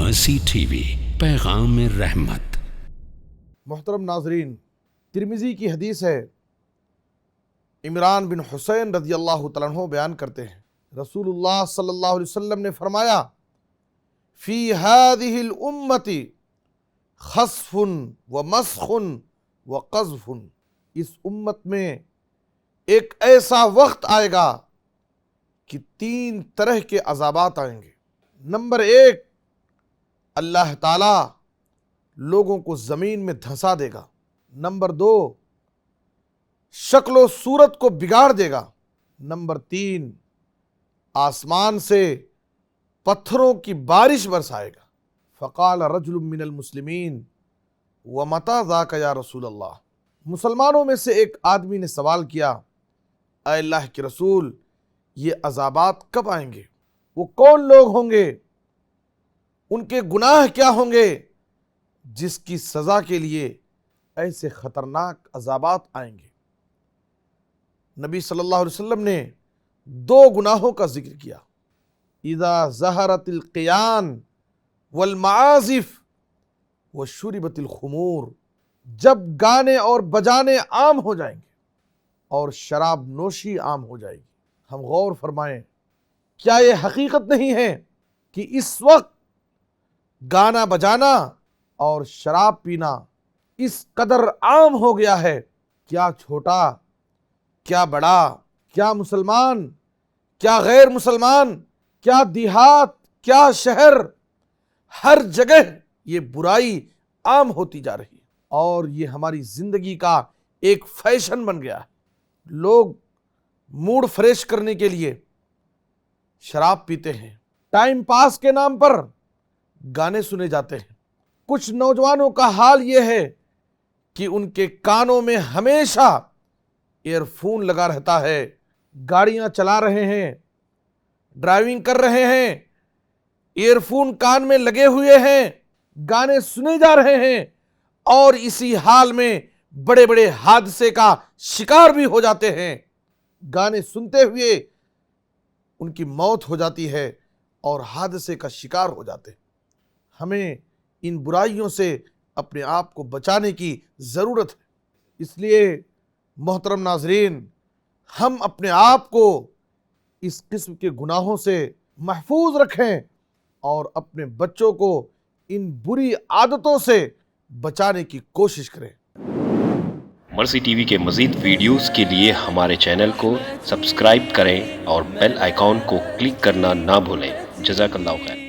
مرسی T V, پیغام رحمت۔ محترم ناظرین، ترمذی کی حدیث ہے، عمران بن حسین رضی اللہ تعالیٰ عنہ بیان کرتے ہیں، رسول اللہ صلی اللہ علیہ وسلم نے فرمایا، فی هذه الامت خسف و مسخ و قذف، اس امت میں ایک ایسا وقت آئے گا کہ 3 طرح کے عذابات آئیں گے۔ نمبر 1، اللہ تعالیٰ لوگوں کو زمین میں دھنسا دے گا۔ نمبر 2، شکل و صورت کو بگاڑ دے گا۔ نمبر 3، آسمان سے پتھروں کی بارش برسائے گا۔ فقال رجل من المسلمین ومتى ذاک یا رسول اللہ، مسلمانوں میں سے ایک آدمی نے سوال کیا، اے اللہ کے رسول، یہ عذابات کب آئیں گے؟ وہ کون لوگ ہوں گے؟ ان کے گناہ کیا ہوں گے جس کی سزا کے لیے ایسے خطرناک عذابات آئیں گے؟ نبی صلی اللہ علیہ وسلم نے 2 گناہوں کا ذکر کیا، اذا ظہرت القیان والمعازف وشربت الخمور، جب گانے اور بجانے عام ہو جائیں گے اور شراب نوشی عام ہو جائے گی۔ ہم غور فرمائیں، کیا یہ حقیقت نہیں ہے کہ اس وقت گانا بجانا اور شراب پینا اس قدر عام ہو گیا ہے؟ کیا چھوٹا، کیا بڑا، کیا مسلمان، کیا غیر مسلمان، کیا دیہات، کیا شہر، ہر جگہ یہ برائی عام ہوتی جا رہی ہے، اور یہ ہماری زندگی کا ایک فیشن بن گیا ہے۔ لوگ موڈ فریش کرنے کے لیے شراب پیتے ہیں، ٹائم پاس کے نام پر گانے سنے جاتے ہیں۔ کچھ نوجوانوں کا حال یہ ہے کہ ان کے کانوں میں ہمیشہ ایئر فون لگا رہتا ہے، گاڑیاں چلا رہے ہیں، ڈرائیونگ کر رہے ہیں، ایئر فون کان میں لگے ہوئے ہیں، گانے سنے جا رہے ہیں، اور اسی حال میں بڑے بڑے حادثے کا شکار بھی ہو جاتے ہیں۔ گانے سنتے ہوئے ان کی موت ہو جاتی ہے اور حادثے کا شکار ہو جاتے ہیں۔ ہمیں ان برائیوں سے اپنے آپ کو بچانے کی ضرورت ہے۔ اس لیے محترم ناظرین، ہم اپنے آپ کو اس قسم کے گناہوں سے محفوظ رکھیں اور اپنے بچوں کو ان بری عادتوں سے بچانے کی کوشش کریں۔ مرسی ٹی وی کے مزید ویڈیوز کے لیے ہمارے چینل کو سبسکرائب کریں اور بیل آئیکن کو کلک کرنا نہ بھولیں۔ جزاک اللہ خیر۔